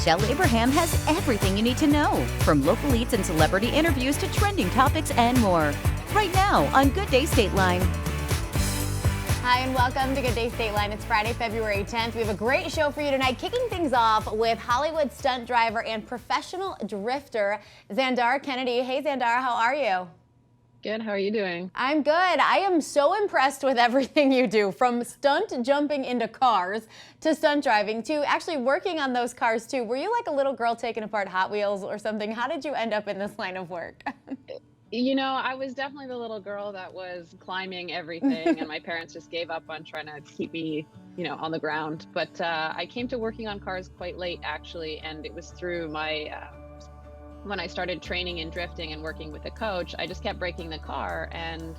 Michelle Abraham has everything you need to know, from local eats and celebrity interviews to trending topics and more. Right now on Good Day Stateline. Hi and welcome to Good Day Stateline. It's Friday, February 10th. We have a great show for you tonight, kicking things off with Hollywood stunt driver and professional drifter, Zandara Kennedy. Hey Zandara, how are you? Good, how are you doing? I'm good. I am so impressed with everything you do, from stunt jumping into cars to stunt driving to actually working on those cars too. Were you like a little girl taking apart Hot Wheels or something? How did you end up in this line of work? You know, I was definitely the little girl that was climbing everything, and my parents just gave up on trying to keep me, on the ground. But I came to working on cars quite late, actually, and it was through my when I started training in drifting and working with a coach. I just kept breaking the car, and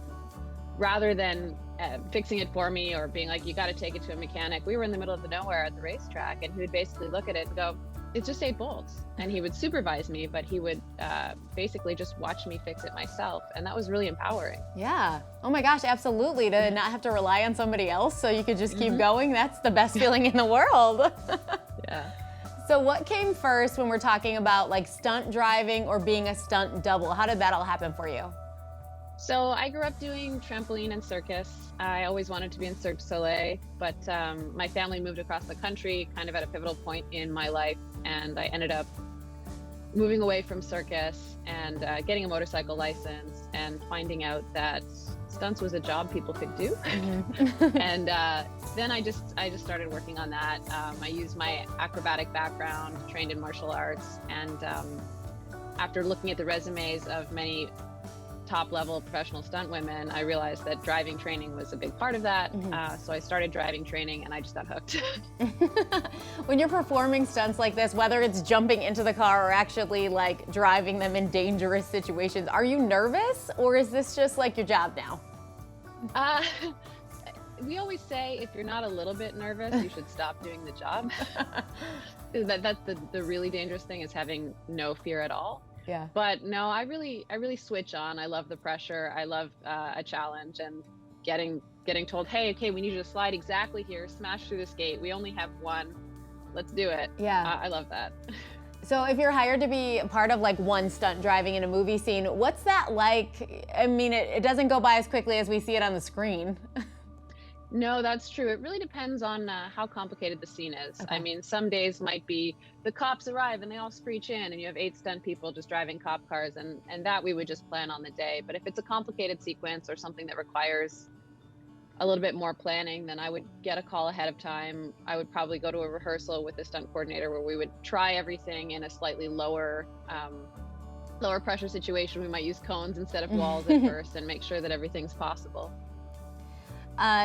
rather than fixing it for me or being like, you got to take it to a mechanic, we were in the middle of the nowhere at the racetrack, and he would basically look at it and go, it's just 8 bolts. And he would supervise me, but he would basically just watch me fix it myself. And that was really empowering. Yeah. Oh my gosh, absolutely. To not have to rely on somebody else so you could just keep going. That's the best feeling in the world. Yeah. So what came first when we're talking about like stunt driving or being a stunt double? How did that all happen for you? So I grew up doing trampoline and circus. I always wanted to be in Cirque du Soleil, but my family moved across the country kind of at a pivotal point in my life, and I ended up moving away from circus and getting a motorcycle license and finding out that stunts was a job people could do. And then I just started working on that. I used my acrobatic background, trained in martial arts, and after looking at the resumes of many top-level professional stunt women, I realized that driving training was a big part of that. So I started driving training, and I just got hooked. When you're performing stunts like this, whether it's jumping into the car or actually like driving them in dangerous situations, are you nervous, or is this just like your job now? We always say if you're not a little bit nervous, you should stop doing the job. That's the really dangerous thing, is having no fear at all. Yeah. But no, I really switch on. I love the pressure. I love a challenge, and getting told, hey, okay, we need you to slide exactly here, smash through this gate. We only have one. Let's do it. Yeah. I love that. So if you're hired to be part of like one stunt driving in a movie scene, what's that like? I mean, it doesn't go by as quickly as we see it on the screen. No, that's true. It really depends on how complicated the scene is. Okay. I mean, some days might be the cops arrive and they all screech in, and you have 8 stunt people just driving cop cars, and that we would just plan on the day. But if it's a complicated sequence or something that requires a little bit more planning, then I would get a call ahead of time. I would probably go to a rehearsal with the stunt coordinator where we would try everything in a slightly lower pressure situation. We might use cones instead of walls at first, and make sure that everything's possible.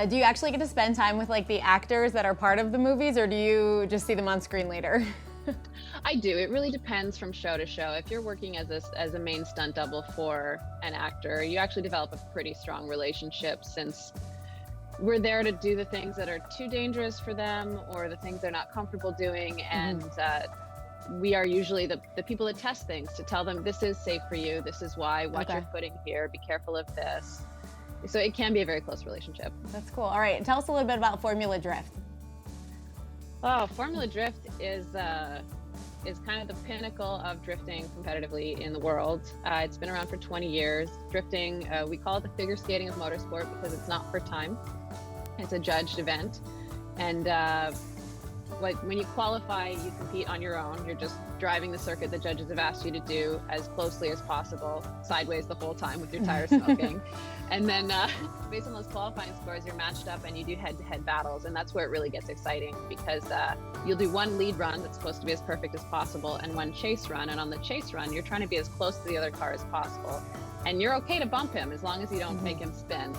Do you actually get to spend time with like the actors that are part of the movies, or do you just see them on screen later? I do. It really depends from show to show. If you're working as a main stunt double for an actor, you actually develop a pretty strong relationship, since we're there to do the things that are too dangerous for them or the things they're not comfortable doing. And we are usually the people that test things, to tell them this is safe for you, this is why, watch your footing here, be careful of this. So it can be a very close relationship. That's cool. All right, tell us a little bit about Formula Drift. Oh, Formula Drift is kind of the pinnacle of drifting competitively in the world. It's been around for 20 years. Drifting, we call it the figure skating of motorsport, because it's not for time. It's a judged event. And like when you qualify, you compete on your own. You're just driving the circuit the judges have asked you to do as closely as possible, sideways the whole time with your tires smoking. And then based on those qualifying scores, you're matched up and you do head-to-head battles. And that's where it really gets exciting, because you'll do one lead run that's supposed to be as perfect as possible, and one chase run. And on the chase run, you're trying to be as close to the other car as possible. And you're okay to bump him as long as you don't make him spin.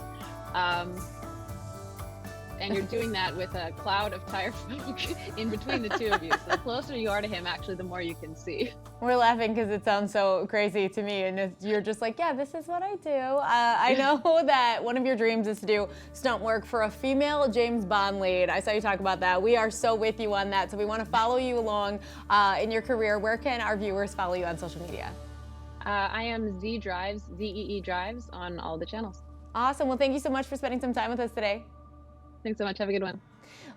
And you're doing that with a cloud of tire smoke in between the two of you. So the closer you are to him, actually, the more you can see. We're laughing because it sounds so crazy to me, and you're just like, yeah, this is what I do. I know that one of your dreams is to do stunt work for a female James Bond lead. I saw you talk about that. We are so with you on that, so we want to follow you along in your career. Where can our viewers follow you on social media? I am ZEE Drives on all the channels. Awesome. Well, thank you so much for spending some time with us today. Thanks so much. Have a good one.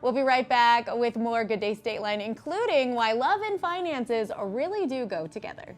We'll be right back with more Good Day Stateline, including why love and finances really do go together.